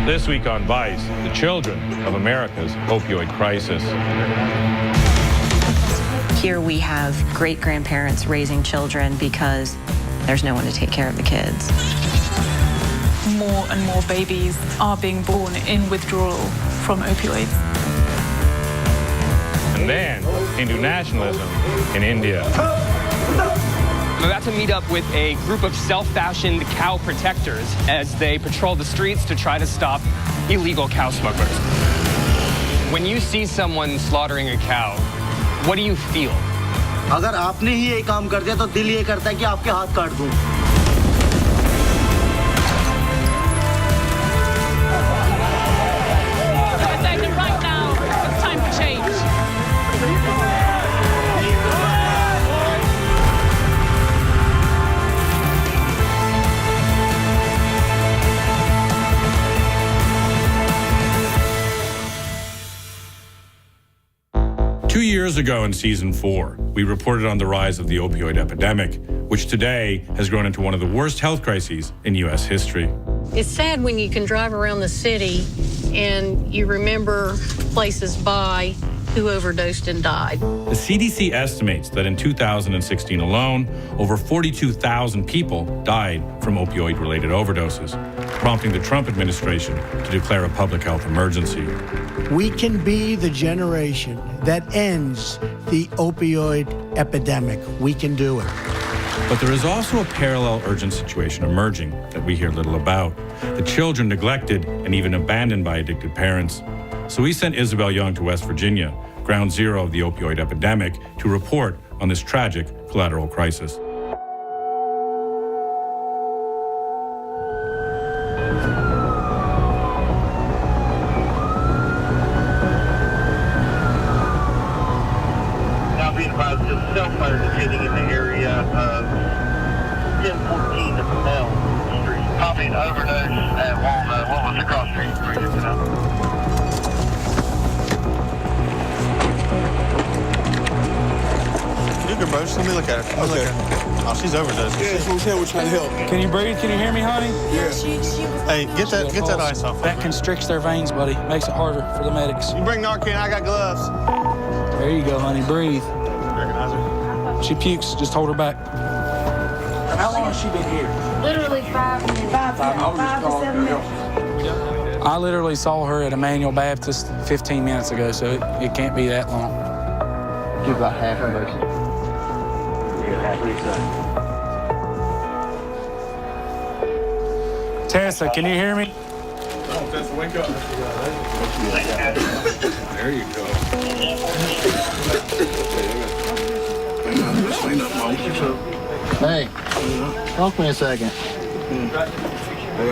This week on Vice, the children of America's opioid crisis. Here we have great-grandparents raising children because there's no one to take care of the kids. More and more babies are being born in withdrawal from opioids. And then, Hindu nationalism in India. I'm about to meet up with a group of self-fashioned cow protectors as they patrol the streets to try to stop illegal cow smugglers. When you see someone slaughtering a cow, what do you feel? अगर आपने ही ये काम कर दिया तो दिल ये करता है कि आपके हाथ काट दूं। Right now, it's time for change. 2 years ago in season 4, we reported on the rise of the opioid epidemic, which today has grown into one of the worst health crises in U.S. history. It's sad when you can drive around the city and you remember places by who overdosed and died. The CDC estimates that in 2016 alone, over 42,000 people died from opioid-related overdoses, prompting the Trump administration to declare a public health emergency. We can be the generation that ends the opioid epidemic. We can do it. But there is also a parallel urgent situation emerging that we hear little about. The children neglected and even abandoned by addicted parents. So we sent Isabel Young to West Virginia, ground zero of the opioid epidemic, to report on this tragic collateral crisis. Now being advised, just cell fire detaining in the area of 1014 Mel Street. Copy an overdose at Walnut. What was the cross street? You can, bro. Just let me look at her. Let me look at her. Oh, she's overdosed. Yeah, that's what I'm saying. We're trying to help. Can you breathe? Can you hear me, honey? Yeah. Hey, get that ice off. That constricts their veins, buddy. Makes it harder for the medics. You bring Narcan. I got gloves. There you go, honey. Breathe. Recognize her? She pukes. Just hold her back. How long has she been here? Literally 5 minutes. 5 to 7 minutes. I literally saw her at Emmanuel Baptist 15 minutes ago, so it can't be that long. Give about half of it. Tessa, can you hear me? Come on, Tessa, wake up. There you go. Hey, talk to me a second.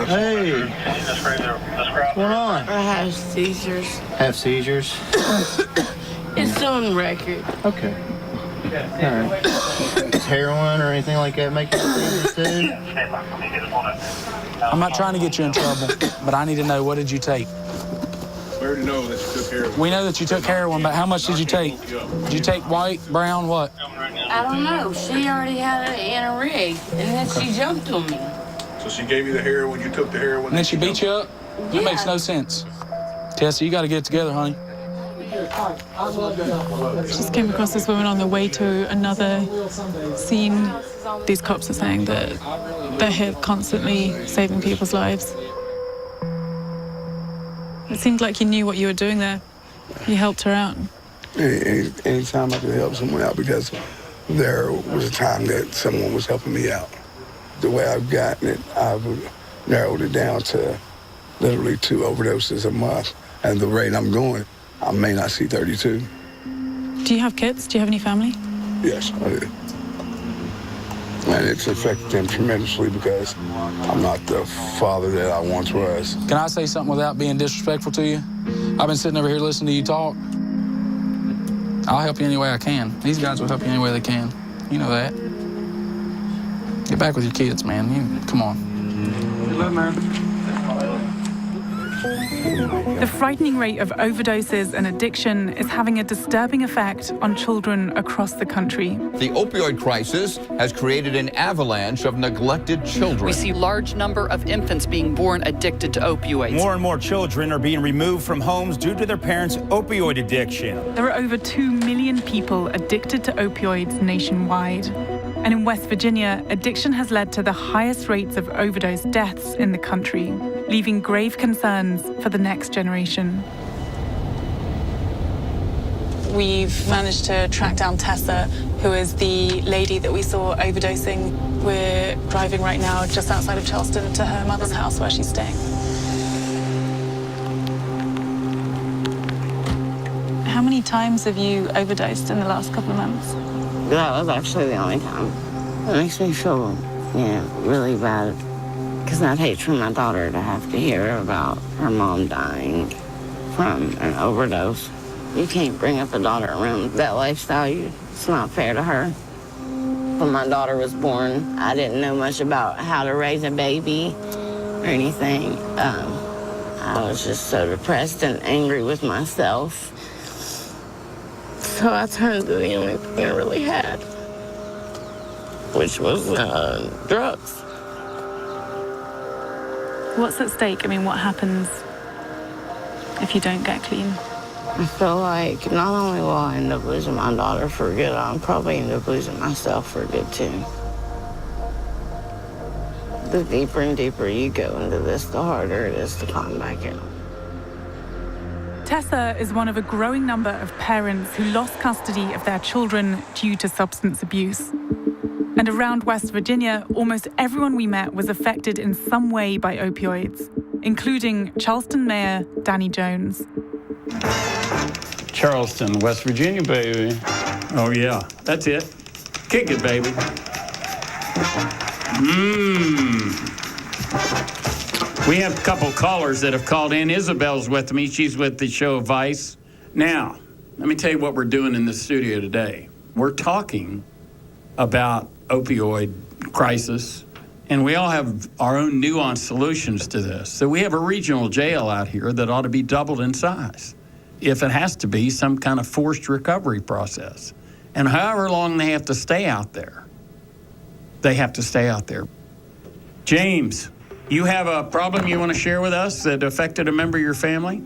Hey, what's going on? I have seizures. Have seizures? It's on record. Okay. All right. Does heroin or anything like that make you seizures too? I'm not trying to get you in trouble, but I need to know, what did you take? We already know that you took heroin. We know that you took heroin, but how much did you take? Did you take white, brown, what? I don't know. She already had it in a rig, and then she jumped on me. So she gave you the heroin, you took the heroin. And then she beat you up? Yeah. That makes no sense. Tessa, you got to get it together, honey. Just came across this woman on the way to another scene. These cops are saying that they're here constantly saving people's lives. It seemed like you knew what you were doing there. You helped her out. Anytime I could help someone out, because there was a time that someone was helping me out. The way I've gotten it, I've narrowed it down to literally 2 overdoses a month. And the rate I'm going, I may not see 32. Do you have kids? Do you have any family? Yes, I do. And it's affected them tremendously because I'm not the father that I once was. Can I say something without being disrespectful to you? I've been sitting over here listening to you talk. I'll help you any way I can. These guys will help you any way they can. You know that. Get back with your kids, man. Come on. Hello, man. The frightening rate of overdoses and addiction is having a disturbing effect on children across the country. The opioid crisis has created an avalanche of neglected children. We see a large number of infants being born addicted to opioids. More and more children are being removed from homes due to their parents' opioid addiction. There are over 2 million people addicted to opioids nationwide. And in West Virginia, addiction has led to the highest rates of overdose deaths in the country, leaving grave concerns for the next generation. We've managed to track down Tessa, who is the lady that we saw overdosing. We're driving right now just outside of Charleston to her mother's house where she's staying. How many times have you overdosed in the last couple of months? That was actually the only time. It makes me feel, really bad. Because I'd hate for my daughter to have to hear about her mom dying from an overdose. You can't bring up a daughter around that lifestyle. It's not fair to her. When my daughter was born, I didn't know much about how to raise a baby or anything. I was just so depressed and angry with myself. So I turned to the only thing I really had, which was drugs. What's at stake? I mean, what happens if you don't get clean? I feel like not only will I end up losing my daughter for good, I'll probably end up losing myself for good too. The deeper and deeper you go into this, the harder it is to climb back out. Tessa is one of a growing number of parents who lost custody of their children due to substance abuse. And around West Virginia, almost everyone we met was affected in some way by opioids, including Charleston Mayor Danny Jones. Charleston, West Virginia, baby. Oh, yeah, that's it. Kick it, baby. We have a couple callers that have called in. Isabel's with me. She's with the show Vice. Now, let me tell you what we're doing in the studio today. We're talking about opioid crisis, and we all have our own nuanced solutions to this. So we have a regional jail out here that ought to be doubled in size, if it has to be some kind of forced recovery process. And however long they have to stay out there, they have to stay out there. James, you have a problem you want to share with us that affected a member of your family?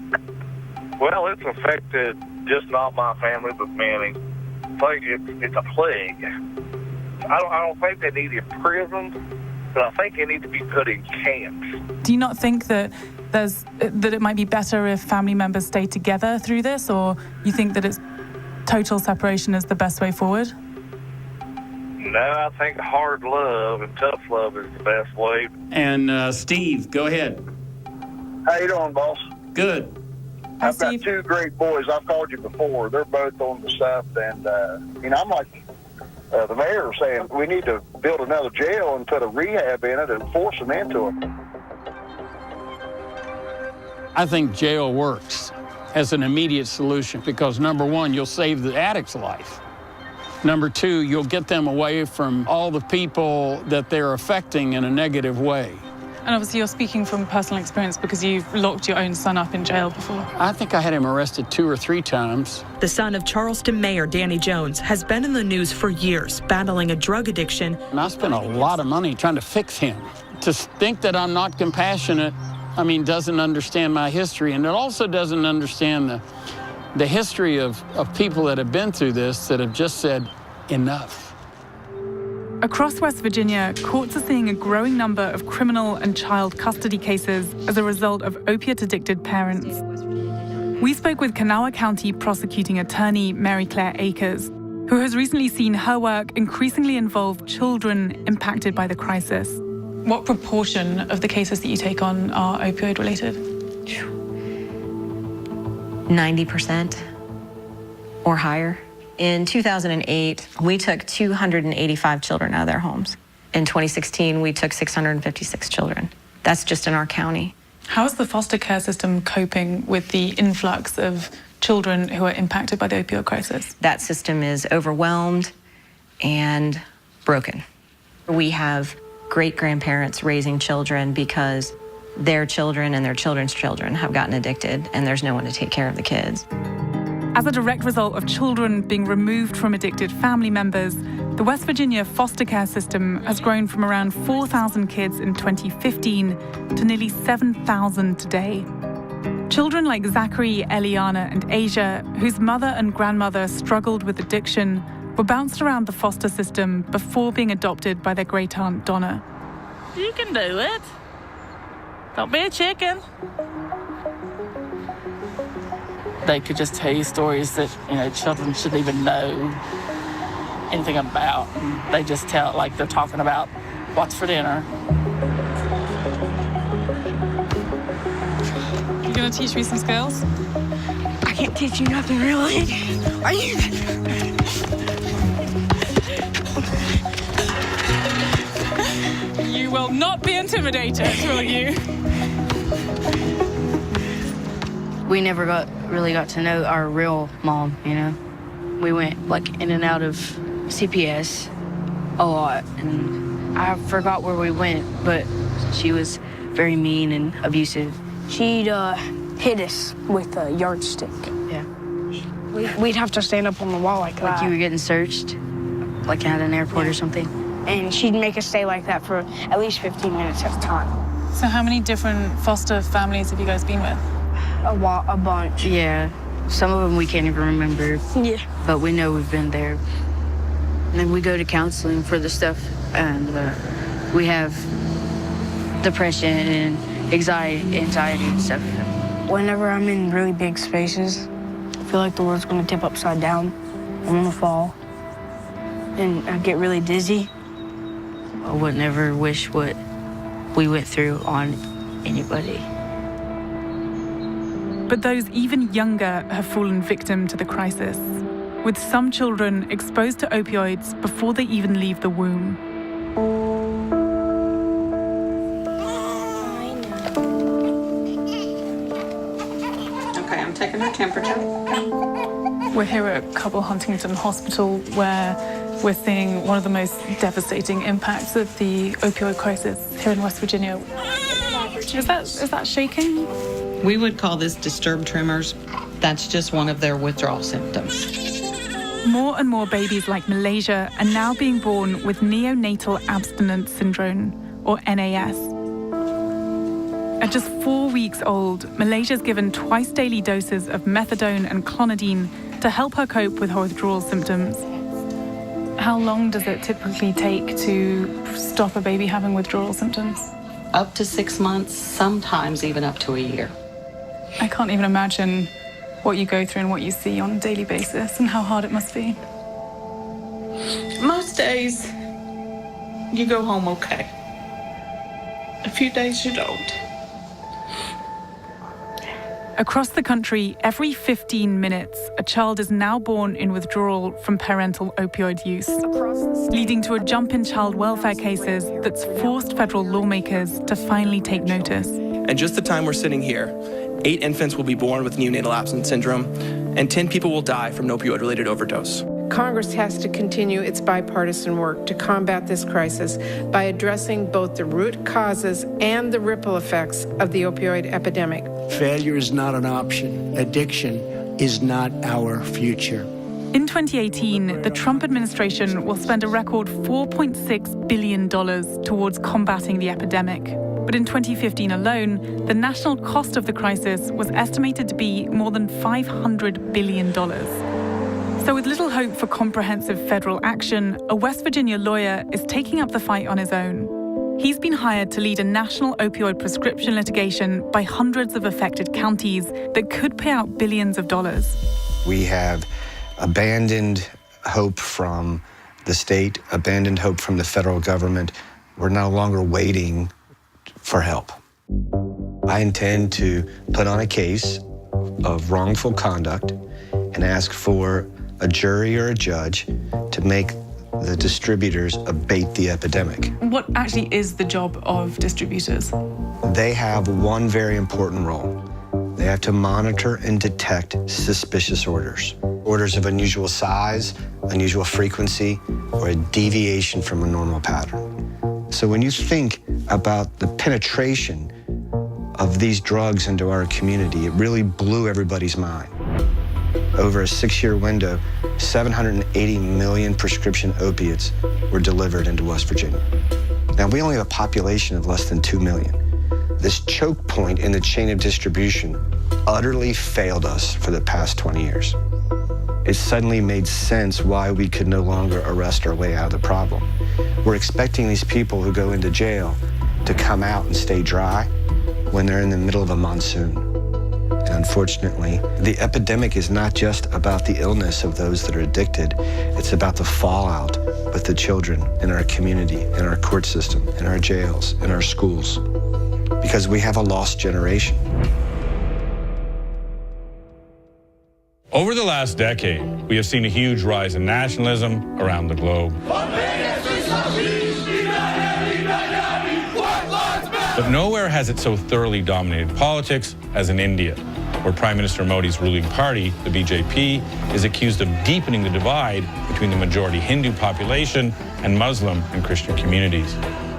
Well, it's affected just not my family, but many. It's a plague. I don't think they need imprisoned, but I think they need to be put in camps. Do you not think that it might be better if family members stay together through this, or you think that it's total separation is the best way forward? No, I think hard love and tough love is the best way. And Steve, go ahead. How you doing, boss? Good. I've got two great boys. I've called you before. They're both on the stuff, and I'm like the mayor saying we need to build another jail and put a rehab in it and force them into it. I think jail works as an immediate solution because, number one, you'll save the addict's life. Number two, you'll get them away from all the people that they're affecting in a negative way. And obviously you're speaking from personal experience because you've locked your own son up in jail before. I think I had him arrested 2 or 3 times. The son of Charleston Mayor Danny Jones has been in the news for years, battling a drug addiction. And I spent a lot of money trying to fix him. To think that I'm not compassionate, doesn't understand my history, and it also doesn't understand the history of people that have been through this that have just said, enough. Across West Virginia, courts are seeing a growing number of criminal and child custody cases as a result of opiate-addicted parents. We spoke with Kanawha County prosecuting attorney Mary Claire Akers, who has recently seen her work increasingly involve children impacted by the crisis. What proportion of the cases that you take on are opioid-related? 90% or higher. In 2008, we took 285 children out of their homes. In 2016, we took 656 children. That's just in our county. How is the foster care system coping with the influx of children who are impacted by the opioid crisis? That system is overwhelmed and broken. We have great-grandparents raising children because their children and their children's children have gotten addicted, and there's no one to take care of the kids. As a direct result of children being removed from addicted family members, the West Virginia foster care system has grown from around 4,000 kids in 2015 to nearly 7,000 today. Children like Zachary, Eliana, and Asia, whose mother and grandmother struggled with addiction, were bounced around the foster system before being adopted by their great-aunt Donna. You can do it. Don't be a chicken. They could just tell you stories that, children shouldn't even know anything about. And they just tell it like they're talking about what's for dinner. You gonna teach me some skills? I can't teach you nothing, really. Are you? You will not be intimidated, will you? We never really got to know our real mom, We went in and out of CPS a lot, and I forgot where we went, but she was very mean and abusive. She'd hit us with a yardstick. Yeah. We'd have to stand up on the wall like that. Like you were getting searched, like at an airport or something. And she'd make us stay like that for at least 15 minutes at a time. So how many different foster families have you guys been with? A bunch. Yeah. Some of them we can't even remember. Yeah. But we know we've been there. And then we go to counseling for the stuff, and we have depression and anxiety and stuff. Whenever I'm in really big spaces, I feel like the world's gonna tip upside down. I'm gonna fall. And I get really dizzy. I would never wish what we went through on anybody. But those even younger have fallen victim to the crisis, with some children exposed to opioids before they even leave the womb. Okay, I'm taking her temperature. We're here at Cobble Huntington Hospital, where we're seeing one of the most devastating impacts of the opioid crisis here in West Virginia. Is that shaking? We would call this disturbed tremors. That's just one of their withdrawal symptoms. More and more babies like Malaysia are now being born with neonatal abstinence syndrome, or NAS. At just 4 weeks old, Malaysia's given twice daily doses of methadone and clonidine to help her cope with her withdrawal symptoms. How long does it typically take to stop a baby having withdrawal symptoms? Up to 6 months, sometimes even up to a year. I can't even imagine what you go through and what you see on a daily basis and how hard it must be. Most days, you go home okay. A few days you don't. Across the country, every 15 minutes, a child is now born in withdrawal from parental opioid use, leading to a jump in child welfare cases that's forced federal lawmakers to finally take notice. And just the time we're sitting here, 8 infants will be born with neonatal abstinence syndrome, and 10 people will die from an opioid-related overdose. Congress has to continue its bipartisan work to combat this crisis by addressing both the root causes and the ripple effects of the opioid epidemic. Failure is not an option. Addiction is not our future. In 2018, the Trump administration will spend a record $4.6 billion towards combating the epidemic. But in 2015 alone, the national cost of the crisis was estimated to be more than $500 billion. So with little hope for comprehensive federal action, a West Virginia lawyer is taking up the fight on his own. He's been hired to lead a national opioid prescription litigation by hundreds of affected counties that could pay out billions of dollars. We have abandoned hope from the state, abandoned hope from the federal government. We're no longer waiting for help. I intend to put on a case of wrongful conduct and ask for a jury or a judge to make the distributors abate the epidemic. What actually is the job of distributors? They have one very important role. They have to monitor and detect suspicious orders. Orders of unusual size, unusual frequency, or a deviation from a normal pattern. So when you think about the penetration of these drugs into our community, it really blew everybody's mind. Over a 6-year window, 780 million prescription opiates were delivered into West Virginia. Now, we only have a population of less than 2 million. This choke point in the chain of distribution utterly failed us for the past 20 years. It suddenly made sense why we could no longer arrest our way out of the problem. We're expecting these people who go into jail to come out and stay dry when they're in the middle of a monsoon. And unfortunately, the epidemic is not just about the illness of those that are addicted, it's about the fallout with the children in our community, in our court system, in our jails, in our schools, because we have a lost generation. Over the last decade, we have seen a huge rise in nationalism around the globe. But nowhere has it so thoroughly dominated politics as in India, where Prime Minister Modi's ruling party, the BJP, is accused of deepening the divide between the majority Hindu population and Muslim and Christian communities.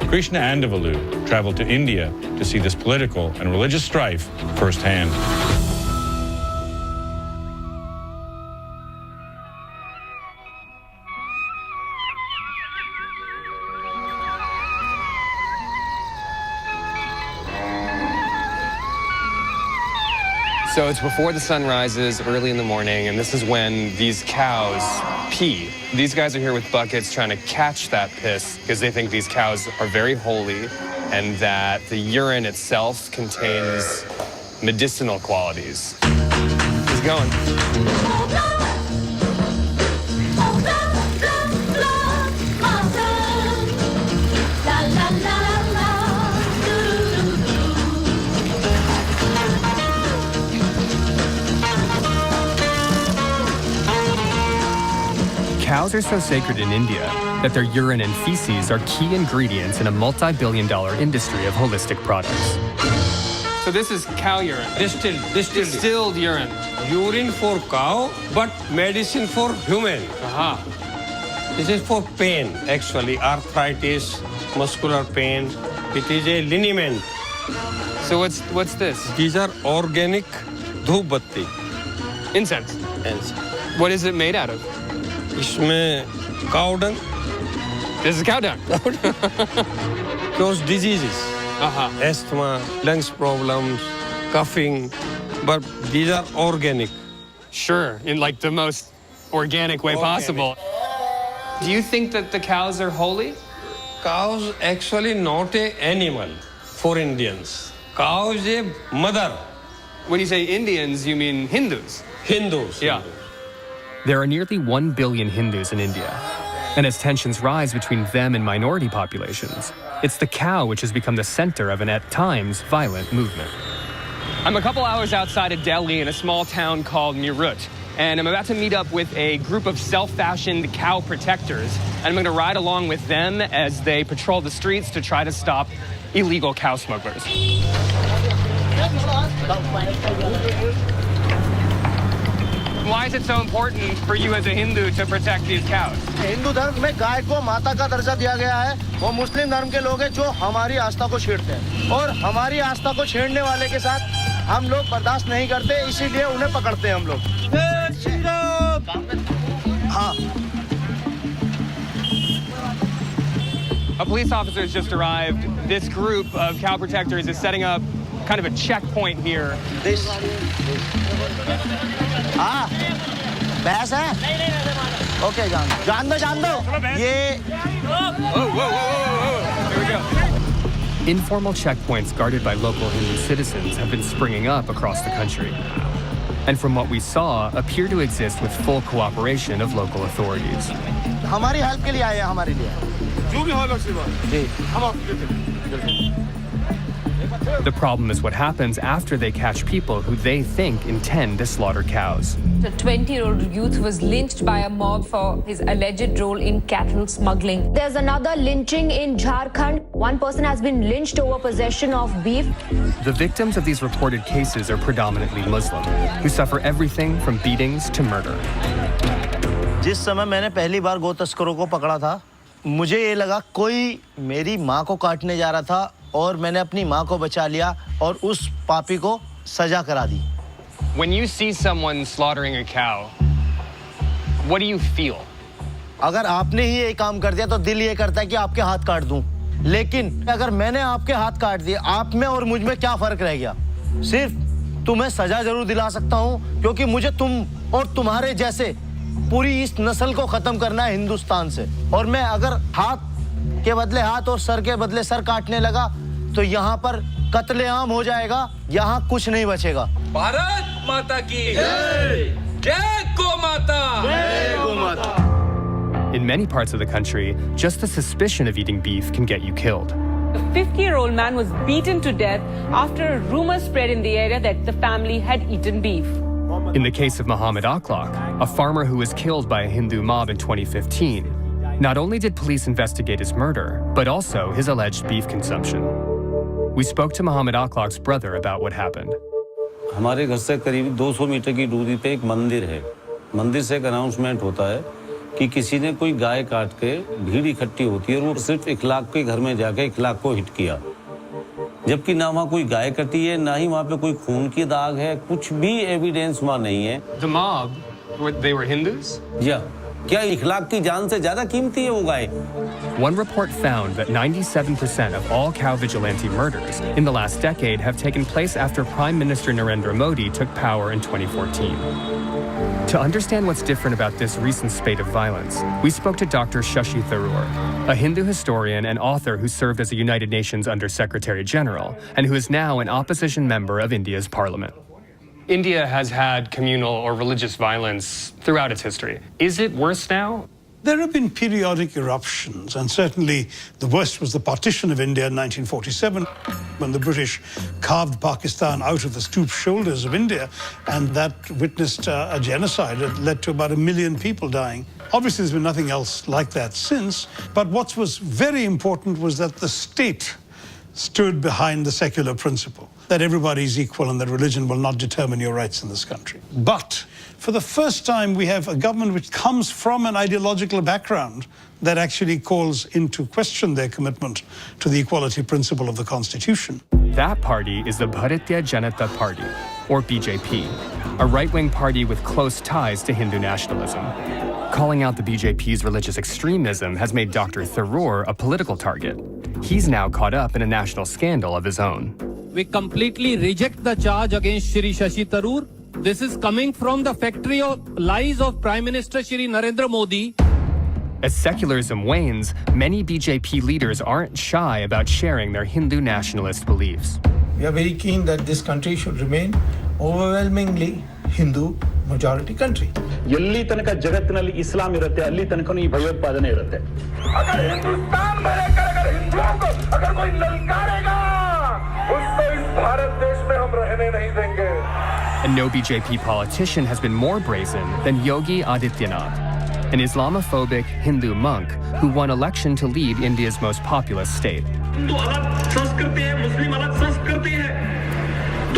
Krishna Andavalu traveled to India to see this political and religious strife firsthand. So it's before the sun rises, early in the morning, and this is when these cows pee. These guys are here with buckets trying to catch that piss because they think these cows are very holy and that the urine itself contains medicinal qualities. He's going. Cows are so sacred in India that their urine and feces are key ingredients in a multi-billion-dollar industry of holistic products. So this is cow urine. Distilled urine. Urine for cow, but medicine for human. This is for pain, actually, arthritis, muscular pain. It is a liniment. So what's this? These are organic dhoop batti. Incense. Incense. What is it made out of? इसमें cow dung. This is cow dung. Those diseases, asthma, lungs problems, coughing, but these are organic. Sure, in like the most organic way possible. Do you think that the cows are holy? Cows actually not an animal for Indians. Cow is a mother. When you say Indians, you mean Hindus? Hindus. Yeah. There are nearly 1 billion Hindus in India. And as tensions rise between them and minority populations, it's the cow which has become the center of an, at times, violent movement. I'm a couple hours outside of Delhi in a small town called Meerut, and I'm about to meet up with a group of self-fashioned cow protectors, and I'm going to ride along with them as they patrol the streets to try to stop illegal cow smugglers. Why is it so important for you as a Hindu to protect these cows? Hindu धर्म में गाय को माता का दर्जा दिया गया है। वो मुस्लिम धर्म के लोग हैं जो हमारी आस्था को छेड़ते हैं और हमारी आस्था को छेड़ने वाले के साथ हम लोग बर्दाश्त नहीं करते, इसीलिए उन्हें पकड़ते हैं हम लोग। हाँ। A police officer has just arrived. This group of cow protectors is setting up kind of a checkpoint here. हाँ, भैंस है? ओके, जान दो। ये Here we go. Informal checkpoints guarded by local Hindu citizens have been springing up across the country. And from what we saw, appear to exist with full cooperation of local authorities. हमारी help के लिए आए हैं, हमारे लिए। जो भी हो जी, हम The problem is what happens after they catch people who they think intend to slaughter cows. A 20-year-old youth was lynched by a mob for his alleged role in cattle smuggling. There's another lynching in Jharkhand. One person has been lynched over possession of beef. The victims of these reported cases are predominantly Muslim, who suffer everything from beatings to murder. जिस समय मैंने पहली बार गौ तस्करों को पकड़ा था, मुझे ये लगा कोई मेरी माँ को काटने जा रहा था और मैंने अपनी माँ को बचा लिया और उस पापी को सजा करा दी। When you see someone slaughtering a cow, what do you feel? अगर आपने ही ये काम कर दिया तो दिल ये करता है कि आपके हाथ काट दूं। लेकिन अगर मैंने आपके हाथ काट दिए, आप में और मुझ में क्या फर्क रह गया? सिर्फ तुम्हें सजा जरूर दिला सकता हूं क्योंकि मुझे तुम और तुम्हारे जैसे पूरी इस नस्ल को खत्म करना है हिंदुस्तान से। और मैं अगर हाथ के बदले हाथ और सर के बदले सर काटने लगा तो यहाँ पर कत्लेआम हो जाएगा, यहाँ कुछ नहीं बचेगा। भारत माता की जय! जय गौ माता! जय गौ माता! In many parts of the country, just the suspicion of eating beef can get you killed. A 50-year-old man was beaten to death after a rumor spread in the area that the family had eaten beef. In the case of Muhammad Akhlaq, a farmer who was killed by a Hindu mob in 2015, not only did police investigate his murder, but also his alleged beef consumption. We spoke to Muhammad Akhlaq's brother about what happened. हमारे घर से करीब 200 metre की दूरी पे एक मंदिर है। मंदिर से एक अनाउंसमेंट होता है कि किसी ने कोई गाय काट के भीड़ इकट्ठी होती है और वो सिर्फ इखलाक के घर में जाके इखलाक को हिट किया, जबकि ना वहाँ कोई गाय कटी है, ना ही वहाँ पे कोई खून की दाग है, कुछ भी एविडेंस वहाँ नहीं है। The mob, they were Hindus? या क्या इखलाक की जान से ज्यादा कीमती है वो गाय? One report found that 97% of all cow vigilante murders in the last decade have taken place after Prime Minister Narendra Modi took power in 2014. To understand what's different about this recent spate of violence, we spoke to Dr. Shashi Tharoor, a Hindu historian and author who served as a United Nations Under-Secretary General and who is now an opposition member of India's parliament. India has had communal or religious violence throughout its history. Is it worse now? There have been periodic eruptions, and certainly the worst was the partition of India in 1947, when the British carved Pakistan out of the stooped shoulders of India, and that witnessed a genocide that led to about 1 million people dying. Obviously, there's been nothing else like that since, but what was very important was that the state stood behind the secular principle that everybody is equal and that religion will not determine your rights in this country. But for the first time, we have a government which comes from an ideological background that actually calls into question their commitment to the equality principle of the Constitution. That party is the Bharatiya Janata Party, or BJP, a right-wing party with close ties to Hindu nationalism. Calling out the BJP's religious extremism has made Dr. Tharoor a political target. He's now caught up in a national scandal of his own. We completely reject the charge against Shri Shashi Tharoor. This is coming from the factory of lies of Prime Minister Shri Narendra Modi. As secularism wanes, many BJP leaders aren't shy about sharing their Hindu nationalist beliefs. We are very keen that this country should remain overwhelmingly Hindu majority country. ಎಲ್ಲಿ ತನಕ ಜಗತ್ತಿನಲ್ಲಿ ಇಸ್ಲಾಂ ಇರುತ್ತೆ ಅಲ್ಲಿ ತನಕನೂ ಈ ಭಯೋತ್ಪಾದನೆ ಇರುತ್ತೆ. अगर हिंदुस्तान में रहकर अगर हिंदुओं को अगर कोई ललकारेगा उसको इस भारत देश में हम रहने नहीं देंगे. And no BJP politician has been more brazen than Yogi Adityanath, an Islamophobic Hindu monk who won election to lead India's most populous state. Hindu अलग संस्कृति है, मुस्लिम अलग संस्कृति है.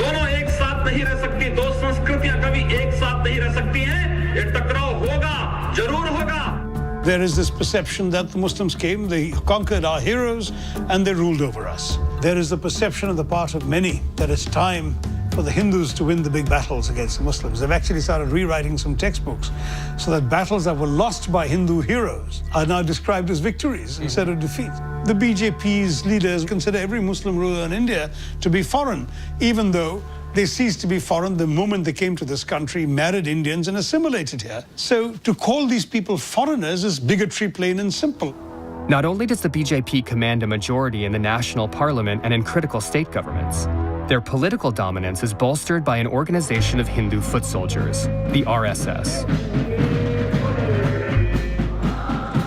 दोनों एक साथ नहीं रह सकती. दो संस्कृतियां कभी एक साथ नहीं रह सकती हैं. ये टकराव होगा, जरूर होगा. There is this perception that the Muslims came, they conquered our heroes, and they ruled over us. There is the perception on the part of many that it's time for the Hindus to win the big battles against the Muslims. They've actually started rewriting some textbooks so that battles that were lost by Hindu heroes are now described as victories instead of defeat. The BJP's leaders consider every Muslim ruler in India to be foreign, even though they ceased to be foreign the moment they came to this country, married Indians and assimilated here. So to call these people foreigners is bigotry, plain and simple. Not only does the BJP command a majority in the national parliament and in critical state governments, their political dominance is bolstered by an organization of Hindu foot soldiers, the RSS.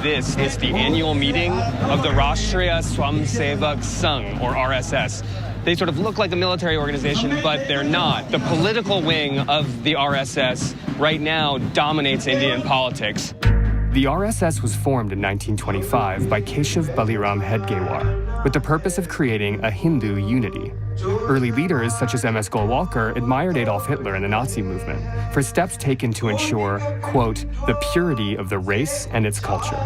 This is the annual meeting of the Rashtriya Swamsevak Sangh, or RSS. They sort of look like a military organization, but they're not. The political wing of the RSS right now dominates Indian politics. The RSS was formed in 1925 by Keshav Baliram Hedgewar with the purpose of creating a Hindu unity. Early leaders such as MS Golwalkar admired Adolf Hitler and the Nazi movement for steps taken to ensure, quote, the purity of the race and its culture.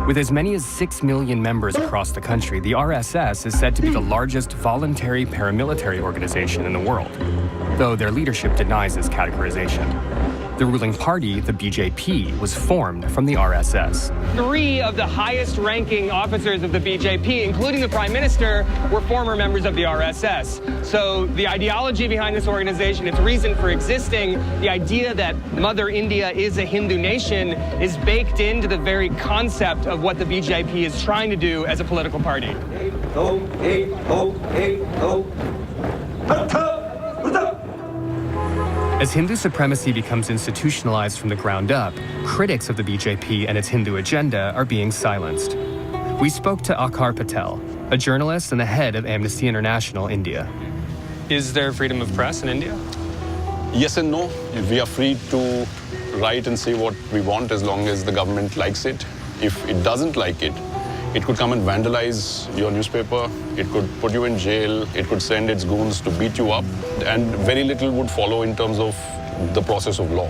With as many as 6 million members across the country, the RSS is said to be the largest voluntary paramilitary organization in the world, though their leadership denies this categorization. The ruling party, the BJP, was formed from the RSS. 3 of the highest-ranking officers of the BJP, including the Prime Minister, were former members of the RSS. So the ideology behind this organization, its reason for existing, the idea that Mother India is a Hindu nation, is baked into the very concept of what the BJP is trying to do as a political party. As Hindu supremacy becomes institutionalized from the ground up, critics of the BJP and its Hindu agenda are being silenced. We spoke to Akar Patel, a journalist and the head of Amnesty International India. Is there freedom of press in India? Yes and no. We are free to write and say what we want as long as the government likes it. If it doesn't like it, it could come and vandalize your newspaper, it could put you in jail, it could send its goons to beat you up, and very little would follow in terms of the process of law.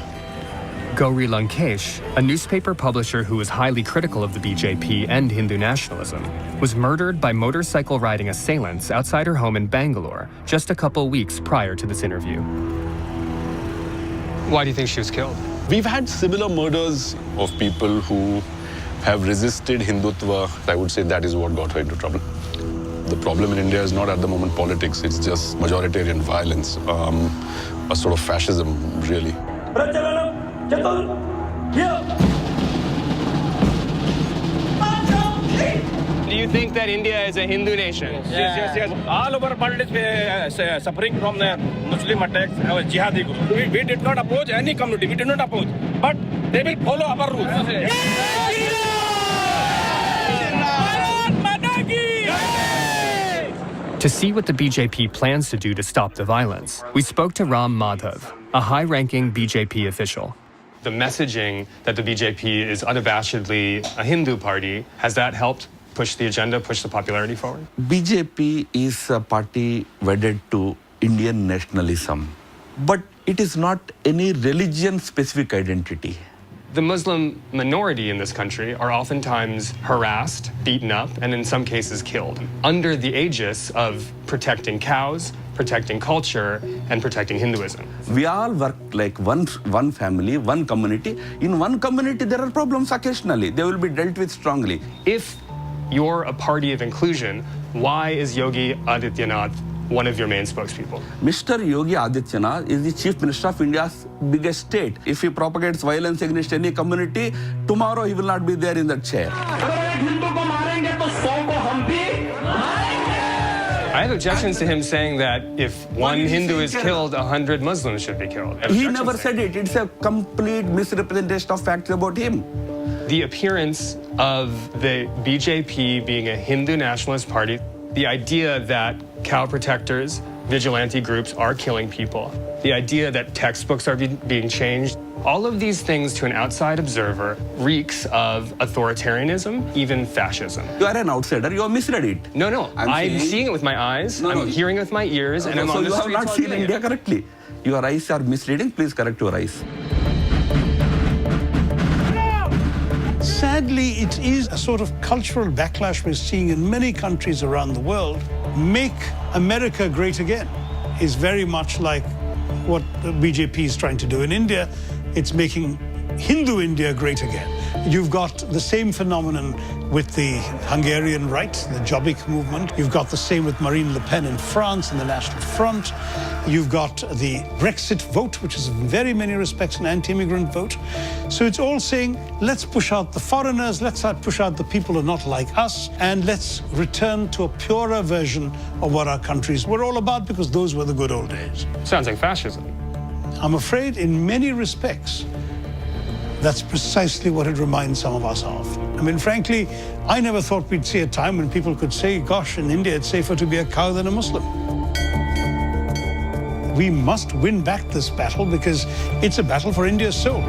Gauri Lankesh, a newspaper publisher who was highly critical of the BJP and Hindu nationalism, was murdered by motorcycle-riding assailants outside her home in Bangalore just a couple weeks prior to this interview. Why do you think she was killed? We've had similar murders of people who have resisted Hindutva. I would say that is what got her into trouble. The problem in India is not at the moment politics, it's just majoritarian violence, a sort of fascism, really. Do you think that India is a Hindu nation? Yes. All over the world is suffering from the Muslim attacks, jihadi groups. We did not oppose any community, we did not oppose. But they will follow our rules. To see what the BJP plans to do to stop the violence, we spoke to Ram Madhav, a high-ranking BJP official. The messaging that the BJP is unabashedly a Hindu party, has that helped push the agenda, push the popularity forward? BJP is a party wedded to Indian nationalism, but it is not any religion-specific identity. The Muslim minority in this country are oftentimes harassed, beaten up, and in some cases killed, under the aegis of protecting cows, protecting culture, and protecting Hinduism. We all work like one family, one community. In one community, there are problems occasionally. They will be dealt with strongly. If you're a party of inclusion, why is Yogi Adityanath one of your main spokespeople? Mr. Yogi Adityanath is the Chief Minister of India's biggest state. If he propagates violence against any community, tomorrow he will not be there in that chair. I have objections to him saying that if one Hindu is killed, 100 Muslims should be killed. He never said it. It's a complete misrepresentation of facts about him. The appearance of the BJP being a Hindu nationalist party, the idea that cow protectors, vigilante groups are killing people, the idea that textbooks are being changed, all of these things to an outside observer reeks of authoritarianism, even fascism. You are an outsider, you have misread it. No, I'm seeing it with my eyes, I'm hearing it with my ears, and I'm on the streets. So you have not seen India correctly. Your eyes are misleading, please correct your eyes. Sadly, it is a sort of cultural backlash we're seeing in many countries around the world. Make America great again is very much like what the BJP is trying to do in India. It's making Hindu India great again. You've got the same phenomenon with the Hungarian right, the Jobbik movement. You've got the same with Marine Le Pen in France and the National Front. You've got the Brexit vote, which is in very many respects an anti-immigrant vote. So it's all saying, let's push out the foreigners, let's push out the people who are not like us, and let's return to a purer version of what our countries were all about, because those were the good old days. Sounds like fascism. I'm afraid in many respects, that's precisely what it reminds some of us of. I mean, frankly, I never thought we'd see a time when people could say, gosh, in India, it's safer to be a cow than a Muslim. We must win back this battle because it's a battle for India's soul.